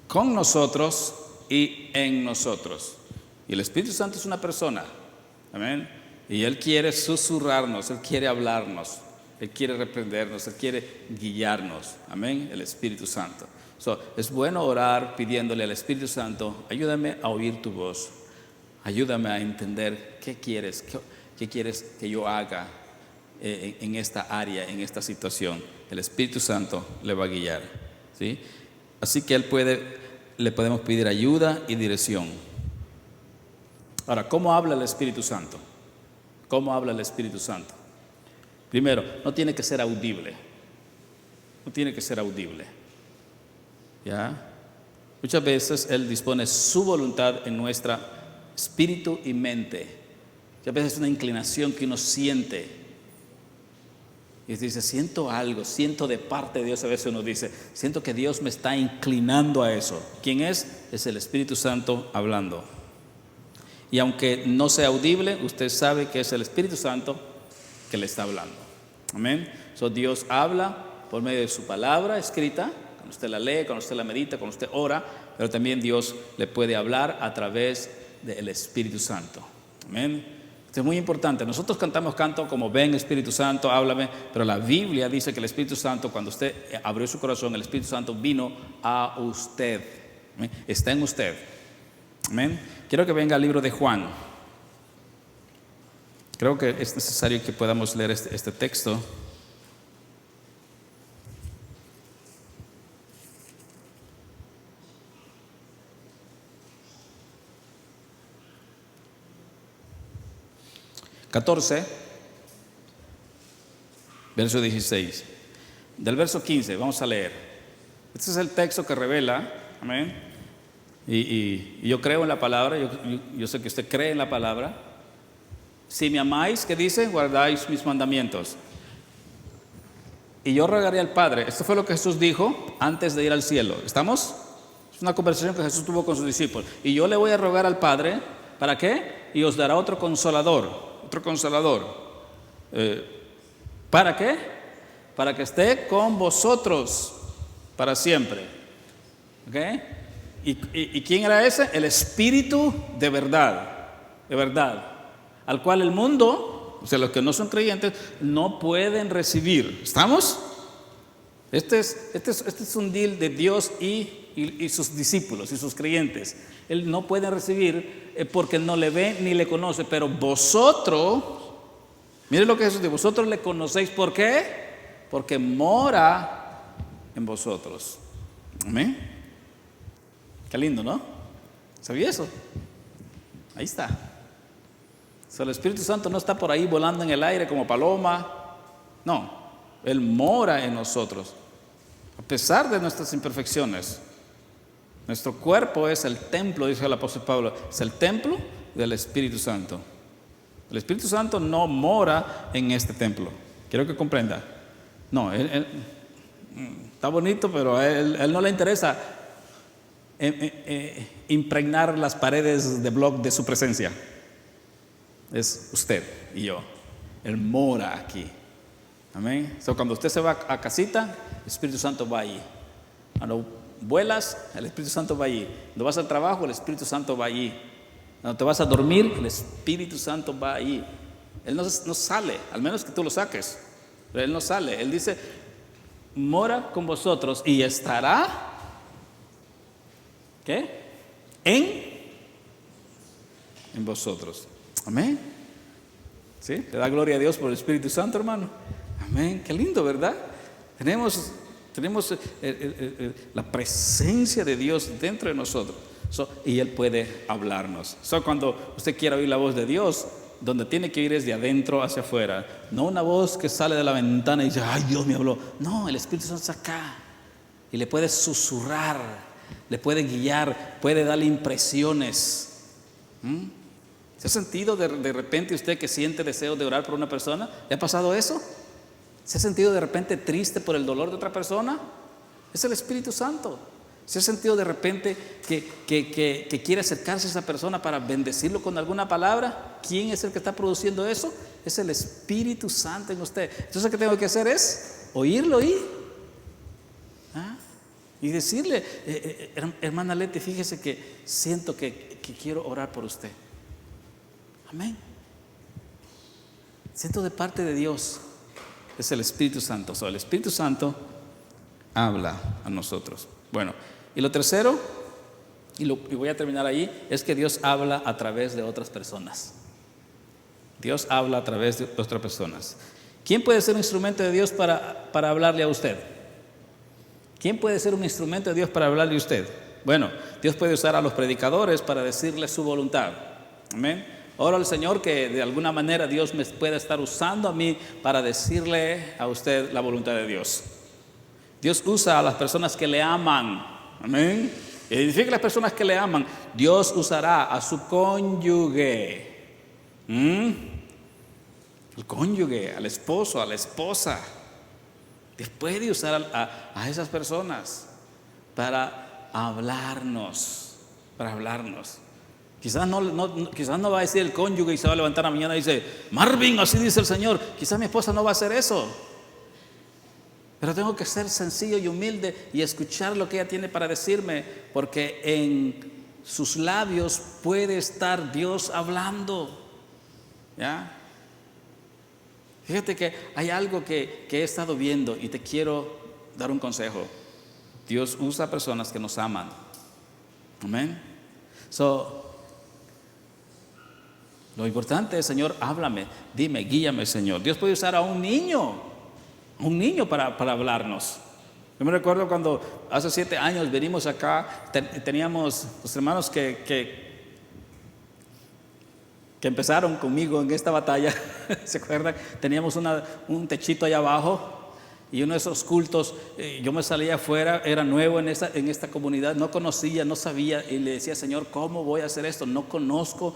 con nosotros y en nosotros. Y el Espíritu Santo es una persona. Amén. Y Él quiere susurrarnos, Él quiere hablarnos, Él quiere reprendernos, Él quiere guiarnos. Amén. El Espíritu Santo. Es bueno orar pidiéndole al Espíritu Santo: ayúdame a oír tu voz, ayúdame a entender qué quieres que yo haga en esta área, en esta situación. El Espíritu Santo le va a guiar, ¿sí? Así que le podemos pedir ayuda y dirección. Ahora, ¿cómo habla el Espíritu Santo? ¿Cómo habla el Espíritu Santo? Primero, no tiene que ser audible. No tiene que ser audible. ¿Ya? Muchas veces Él dispone su voluntad en nuestro espíritu y mente. Muchas veces es una inclinación que uno siente. Y dice: siento algo, siento de parte de Dios. A veces uno dice: siento que Dios me está inclinando a eso. ¿Quién es? Es el Espíritu Santo hablando. Y aunque no sea audible, usted sabe que es el Espíritu Santo que le está hablando. Amén. Dios habla por medio de su palabra escrita, cuando usted la lee, cuando usted la medita, cuando usted ora, pero también Dios le puede hablar a través del Espíritu Santo. Amén. Esto es muy importante. Nosotros cantamos canto como: ven Espíritu Santo, háblame, pero la Biblia dice que el Espíritu Santo, cuando usted abrió su corazón, el Espíritu Santo vino a usted. Amén. Está en usted. Amén. Quiero que venga al libro de Juan. Creo que es necesario que podamos leer este texto. (14) verso 16. Del verso 15 vamos a leer. Este es el texto que revela. Amén. Y yo creo en la palabra. Yo sé que usted cree en la palabra. Si me amáis, ¿qué dice? Guardáis mis mandamientos. Y yo rogaré al Padre. Esto fue lo que Jesús dijo antes de ir al cielo. ¿Estamos? Es una conversación que Jesús tuvo con sus discípulos. Y yo le voy a rogar al Padre. ¿Para qué? Y os dará otro consolador. Otro consolador. ¿Para qué? Para que esté con vosotros para siempre. ¿Ok? ¿Y quién era ese? El Espíritu de verdad. De verdad. Al cual el mundo, o sea, los que no son creyentes, no pueden recibir. ¿Estamos? Este es un deal de Dios y sus discípulos y sus creyentes. Él no puede recibir porque no le ve ni le conoce. Pero vosotros, miren lo que Jesús dice: vosotros le conocéis. ¿Por qué? Porque mora en vosotros. Amén. Qué lindo, ¿no? ¿Sabía eso? Ahí está. El Espíritu Santo no está por ahí volando en el aire como paloma. No, Él mora en nosotros. A pesar de nuestras imperfecciones, nuestro cuerpo es el templo, dice el apóstol Pablo, es el templo del Espíritu Santo. El Espíritu Santo no mora en este templo. Quiero que comprenda. No, él está bonito, pero a él no le interesa impregnar las paredes de bloc de su presencia. Es usted y yo. Él mora aquí. Amén. Cuando usted se va a casita, el Espíritu Santo va allí. Cuando vuelas, el Espíritu Santo va allí. Cuando vas al trabajo, el Espíritu Santo va allí. Cuando te vas a dormir, el Espíritu Santo va allí. Él no sale, al menos que tú lo saques. Pero Él no sale. Él dice: mora con vosotros y estará, ¿qué? En vosotros. Amén. ¿Sí? Le da gloria a Dios por el Espíritu Santo, hermano. Amén. Qué lindo, ¿verdad? Tenemos la presencia de Dios dentro de nosotros. Y Él puede hablarnos. Cuando usted quiera oír la voz de Dios, donde tiene que ir es de adentro hacia afuera. No una voz que sale de la ventana y dice: ay, Dios me habló. No, el Espíritu Santo está acá. Y le puede susurrar, le puede guiar, puede darle impresiones. ¿Se ha sentido de repente usted que siente deseo de orar por una persona? ¿Le ha pasado eso? ¿Se ha sentido de repente triste por el dolor de otra persona? Es el Espíritu Santo. ¿Se ha sentido de repente que quiere acercarse a esa persona para bendecirlo con alguna palabra? ¿Quién es el que está produciendo eso? Es el Espíritu Santo en usted. Entonces, ¿qué tengo que hacer? Es oírlo y decirle, hermana Leti, fíjese que siento que quiero orar por usted. Amén. Siento de parte de Dios. Es el Espíritu Santo. El Espíritu Santo habla a nosotros. Bueno, y lo tercero, y voy a terminar ahí, es que Dios habla a través de otras personas. Dios habla a través de otras personas. ¿Quién puede ser un instrumento de Dios para hablarle a usted? ¿Quién puede ser un instrumento de Dios para hablarle a usted? Bueno, Dios puede usar a los predicadores para decirle su voluntad. Amén. Oro al Señor que de alguna manera Dios me pueda estar usando a mí para decirle a usted la voluntad de Dios. Dios usa a las personas que le aman. Amén. Identifique las personas que le aman. Dios usará a su cónyuge. El cónyuge, al esposo, a la esposa. Dios puede usar a esas personas para hablarnos. Quizás no va a decir el cónyuge y se va a levantar a mañana y dice, Marvin, así dice el Señor. Quizás mi esposa no va a hacer eso. Pero tengo que ser sencillo y humilde y escuchar lo que ella tiene para decirme, porque en sus labios puede estar Dios hablando. ¿Ya? Fíjate que hay algo que he estado viendo y te quiero dar un consejo. Dios usa personas que nos aman. Amén. Lo importante es, Señor, háblame, dime, guíame, Señor. Dios puede usar a un niño para hablarnos. Yo me recuerdo cuando hace 7 años venimos acá, teníamos los hermanos que empezaron conmigo en esta batalla. ¿Se acuerdan? Teníamos un techito allá abajo y uno de esos cultos, yo me salía afuera, era nuevo en esta comunidad, no conocía, no sabía, y le decía, Señor, ¿cómo voy a hacer esto? No conozco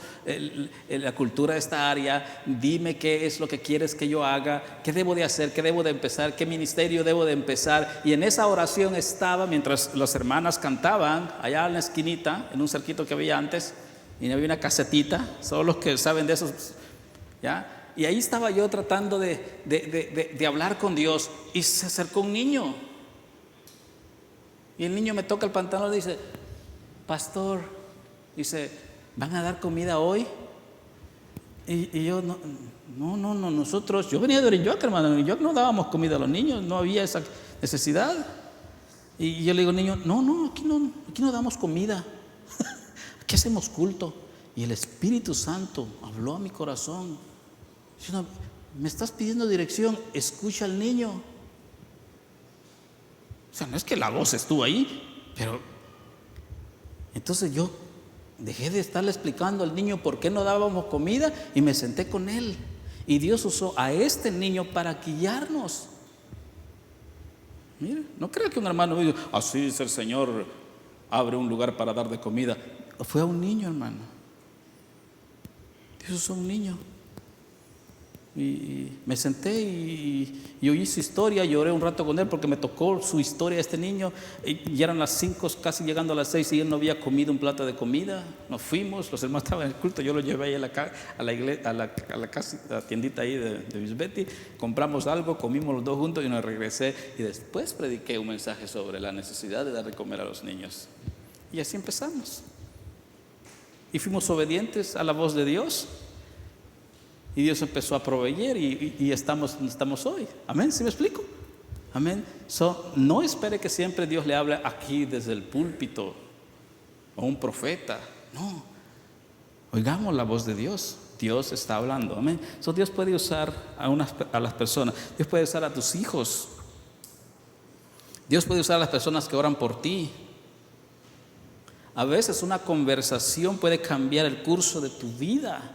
la cultura de esta área, dime qué es lo que quieres que yo haga, qué debo de hacer, qué debo de empezar, qué ministerio debo de empezar. Y en esa oración estaba, mientras las hermanas cantaban, allá en la esquinita, en un cerquito que había antes, y había una casetita, solo los que saben de eso, ¿ya? Y ahí estaba yo tratando de hablar con Dios, y se acercó un niño, y el niño me toca el pantalón y dice, pastor, dice, ¿van a dar comida hoy? Y yo, no, nosotros, yo venía de Orinyoc, hermano, en Orinyoc no dábamos comida a los niños, no había esa necesidad. Y yo le digo, niño, aquí no damos comida. ¿Qué hacemos culto? Y el Espíritu Santo habló a mi corazón. Me estás pidiendo dirección, escucha al niño. O sea, no es que la voz estuvo ahí, pero entonces yo dejé de estarle explicando al niño por qué no dábamos comida y me senté con él. Y Dios usó a este niño para guiarnos. Mire, no creo que un hermano diga, así es el Señor, abre un lugar para dar de comida. Fue a un niño, hermano. Dios usó a un niño. Y me senté y oí su historia, lloré un rato con él porque me tocó su historia de este niño. Y ya eran las 5, casi llegando a las 6, y él no había comido un plato de comida. Nos fuimos, los hermanos estaban en el culto, yo lo llevé ahí a la tiendita ahí de Bisbetti, compramos algo, comimos los dos juntos y nos regresé. Y después prediqué un mensaje sobre la necesidad de dar de comer a los niños. Y así empezamos. Y fuimos obedientes a la voz de Dios. Y Dios empezó a proveer y estamos hoy. Amén, ¿sí me explico? Amén. No espere que siempre Dios le hable aquí desde el púlpito o un profeta. No. Oigamos la voz de Dios. Dios está hablando. Amén. Dios puede usar a las personas. Dios puede usar a tus hijos. Dios puede usar a las personas que oran por ti. A veces una conversación puede cambiar el curso de tu vida.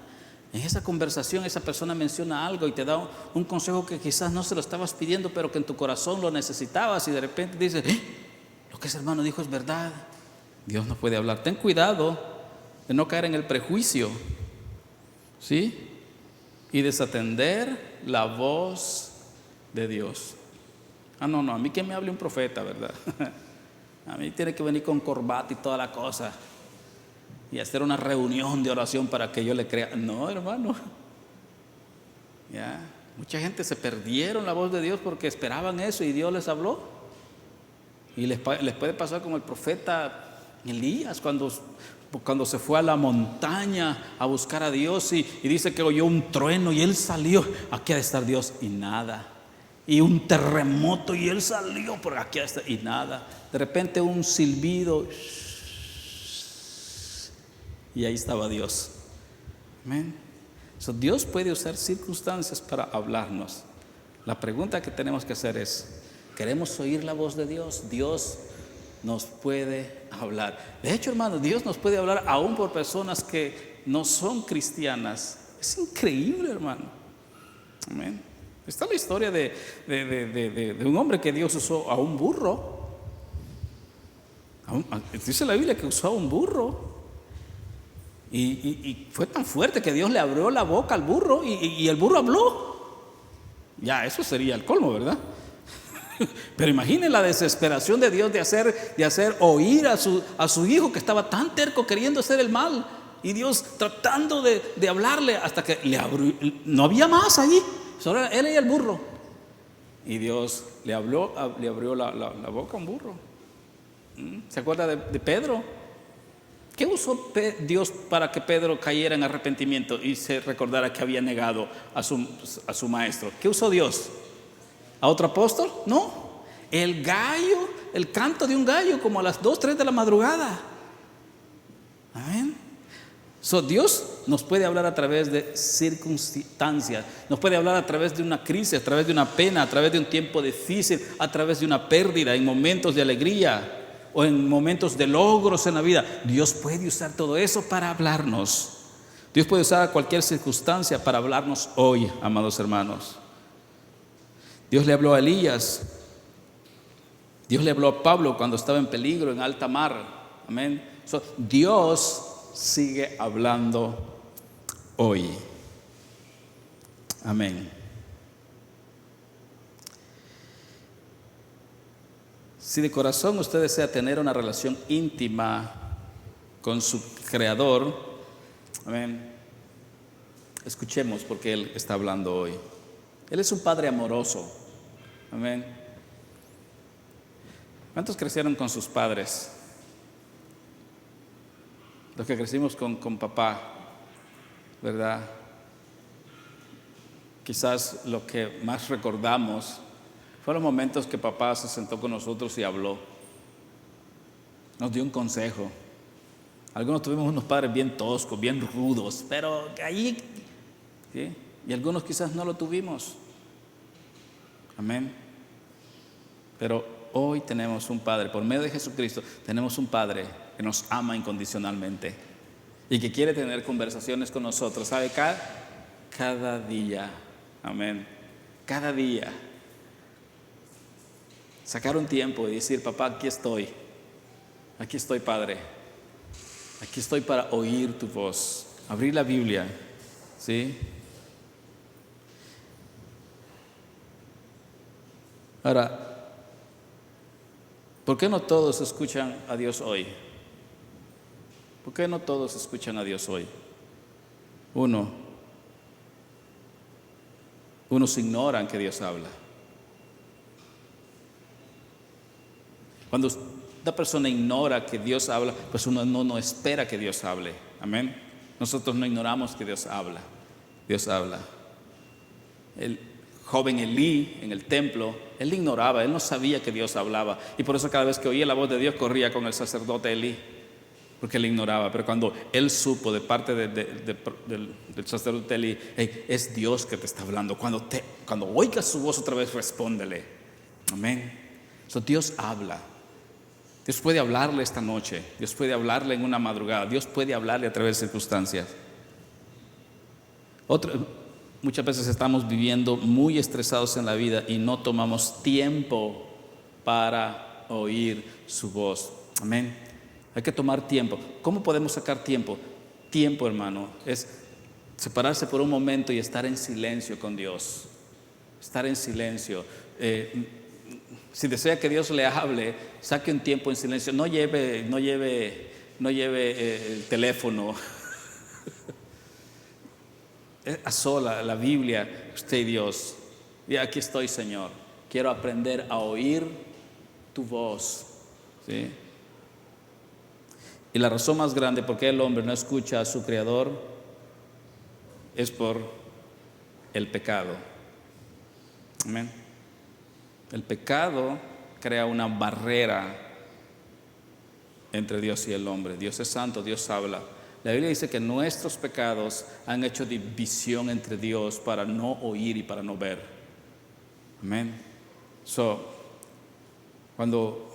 En esa conversación esa persona menciona algo y te da un consejo que quizás no se lo estabas pidiendo, pero que en tu corazón lo necesitabas, y de repente dices, lo que ese hermano dijo es verdad. Dios no puede hablar. Ten cuidado de no caer en el prejuicio. ¿sí? Y desatender la voz de Dios. No, a mí que me hable un profeta, ¿verdad? A mí tiene que venir con corbata y toda la cosa y hacer una reunión de oración para que yo le crea. No, hermano. Ya, mucha gente se perdieron la voz de Dios porque esperaban eso y Dios les habló. Y les puede pasar como el profeta Elías cuando se fue a la montaña a buscar a Dios y dice que oyó un trueno y él salió. Aquí ha de estar Dios y nada. Y un terremoto y él salió por aquí y nada. De repente un silbido y ahí estaba Dios. Amén. Dios puede usar circunstancias para hablarnos. La pregunta que tenemos que hacer es: ¿queremos oír la voz de Dios? Dios nos puede hablar. De hecho, hermano, Dios nos puede hablar aún por personas que no son cristianas. Es increíble, hermano. Amén. Está la historia de un hombre que Dios usó a un burro. Dice la Biblia que usó a un burro. Y fue tan fuerte que Dios le abrió la boca al burro y el burro habló. Ya, eso sería el colmo, ¿verdad? Pero imaginen la desesperación de Dios de hacer oír a su hijo que estaba tan terco queriendo hacer el mal. Y Dios tratando de hablarle hasta que le abrió. No había más ahí, solo él y el burro. Y Dios le abrió la boca a un burro. ¿Se acuerda de Pedro? ¿Qué usó Dios para que Pedro cayera en arrepentimiento y se recordara que había negado a su maestro? ¿Qué usó Dios? ¿A otro apóstol? No. El gallo, el canto de un gallo como a las 2, 3 de la madrugada. Amén. Dios nos puede hablar a través de circunstancias, nos puede hablar a través de una crisis, a través de una pena, a través de un tiempo difícil, a través de una pérdida, en momentos de alegría o en momentos de logros en la vida. Dios puede usar todo eso para hablarnos. Dios puede usar cualquier circunstancia para hablarnos hoy, amados hermanos. Dios le habló a Elías. Dios le habló a Pablo cuando estaba en peligro en alta mar. Amén. Dios sigue hablando hoy. Amén. Si de corazón usted desea tener una relación íntima con su Creador, amén, escuchemos porque Él está hablando hoy. Él es un Padre amoroso. Amén. ¿Cuántos crecieron con sus padres? Los que crecimos con papá, ¿verdad? Quizás lo que más recordamos fueron momentos que papá se sentó con nosotros y habló. Nos dio un consejo. Algunos tuvimos unos padres bien toscos, bien rudos, pero ahí, ¿sí? Y algunos quizás no lo tuvimos. Amén. Pero hoy tenemos un Padre, por medio de Jesucristo, tenemos un Padre que nos ama incondicionalmente y que quiere tener conversaciones con nosotros, ¿sabe? Cada día. Amén. Cada día. Sacar un tiempo y decir: papá, aquí estoy, Padre, aquí estoy para oír tu voz. Abrir la Biblia, ¿sí? Ahora, ¿por qué no todos escuchan a Dios hoy? ¿Por qué no todos escuchan a Dios hoy? Unos ignoran que Dios habla. Cuando una persona ignora que Dios habla, pues uno no espera que Dios hable. Amén. Nosotros no ignoramos que Dios habla. Dios habla. El joven Elí en el templo, él ignoraba, él no sabía que Dios hablaba. Y por eso cada vez que oía la voz de Dios corría con el sacerdote Elí, porque él ignoraba. Pero cuando él supo de parte del sacerdote Elí: hey, es Dios que te está hablando. Cuando oigas su voz otra vez, respóndele. Amén. Dios habla. Dios puede hablarle esta noche. Dios puede hablarle en una madrugada. Dios puede hablarle a través de circunstancias. Muchas veces estamos viviendo muy estresados en la vida y no tomamos tiempo para oír su voz. Amén. Hay que tomar tiempo. ¿Cómo podemos sacar tiempo? Tiempo, hermano, es separarse por un momento y estar en silencio con Dios. Estar en silencio. Si desea que Dios le hable, saque un tiempo en silencio. No lleve el teléfono. A sola, la Biblia, usted y Dios. Y aquí estoy, Señor. Quiero aprender a oír tu voz. ¿Sí? Y la razón más grande por qué el hombre no escucha a su Creador es por el pecado. Amén. El pecado crea una barrera entre Dios y el hombre. Dios es santo, Dios habla. La Biblia dice que nuestros pecados han hecho división entre Dios para no oír y para no ver. Amén. Cuando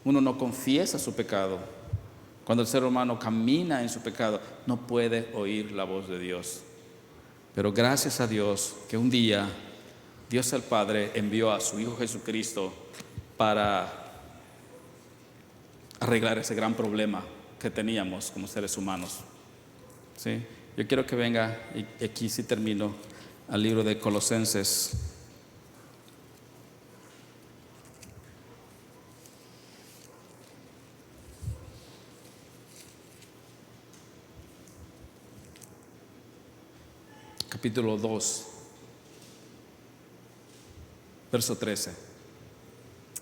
uno no confiesa su pecado, cuando el ser humano camina en su pecado, no puede oír la voz de Dios. Pero gracias a Dios que un día Dios el Padre envió a su Hijo Jesucristo para arreglar ese gran problema que teníamos como seres humanos. ¿Sí? Yo quiero que venga, y aquí sí termino, al libro de Colosenses. Capítulo 2, verso 13.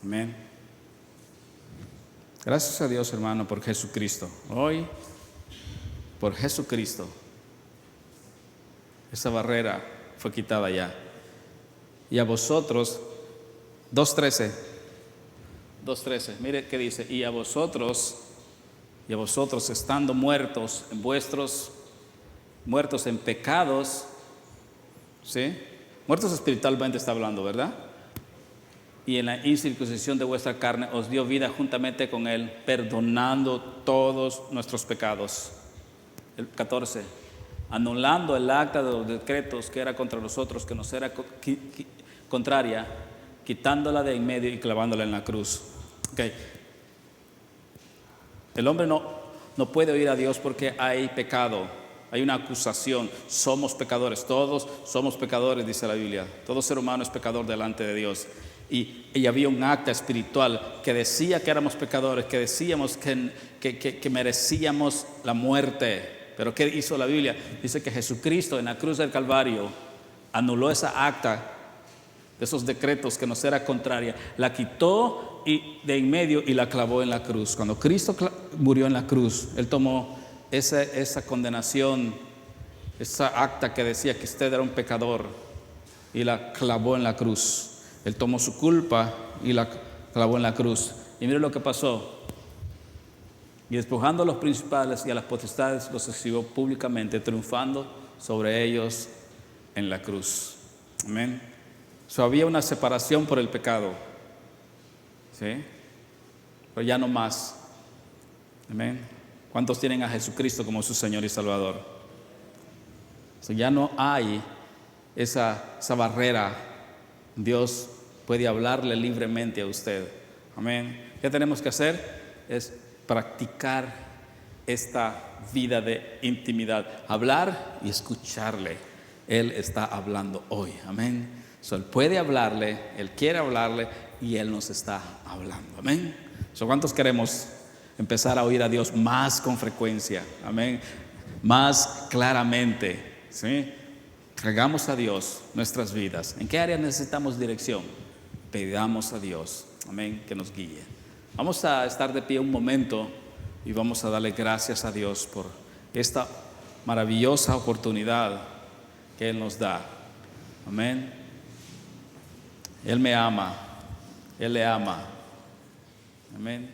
Amén. Gracias a Dios, hermano, por Jesucristo. Hoy, por Jesucristo, esa barrera fue quitada ya. Y a vosotros, 2:13, mire qué dice: y a vosotros estando muertos en pecados, ¿sí? Muertos espiritualmente está hablando, ¿verdad? Y en la incircuncisión de vuestra carne os dio vida juntamente con Él, perdonando todos nuestros pecados. El 14, anulando el acta de los decretos que era contra nosotros, que nos era contraria, quitándola de en medio y clavándola en la cruz. Okay. El hombre no puede oír a Dios porque hay pecado. Hay una acusación. Somos pecadores. Todos somos pecadores, dice la Biblia. Todo ser humano es pecador delante de Dios. Y había un acta espiritual que decía que éramos pecadores, que decíamos que merecíamos la muerte. Pero ¿qué hizo la Biblia? Dice que Jesucristo en la cruz del Calvario anuló esa acta de esos decretos que nos era contraria. La quitó de en medio y la clavó en la cruz. Cuando Cristo murió en la cruz, Él tomó esa condenación, esa acta que decía que usted era un pecador, y la clavó en la cruz. Él tomó su culpa y la clavó en la cruz. Y mire lo que pasó. Y despojando a los principales y a las potestades, los exhibió públicamente, triunfando sobre ellos en la cruz. Amén. Había una separación por el pecado, ¿sí? Pero ya no más. Amén. ¿Cuántos tienen a Jesucristo como su Señor y Salvador? Ya no hay esa barrera. Dios puede hablarle libremente a usted. Amén. ¿Qué tenemos que hacer? Es practicar esta vida de intimidad. Hablar y escucharle. Él está hablando hoy. Amén. Él puede hablarle, Él quiere hablarle y Él nos está hablando. Amén. ¿Cuántos queremos empezar a oír a Dios más con frecuencia? Amén. Más claramente. ¿Sí? Hagamos a Dios nuestras vidas. ¿En qué área necesitamos dirección? Pedamos a Dios, amén, que nos guíe. Vamos a estar de pie un momento y vamos a darle gracias a Dios por esta maravillosa oportunidad que Él nos da. Amén. Él me ama, Él le ama. Amén.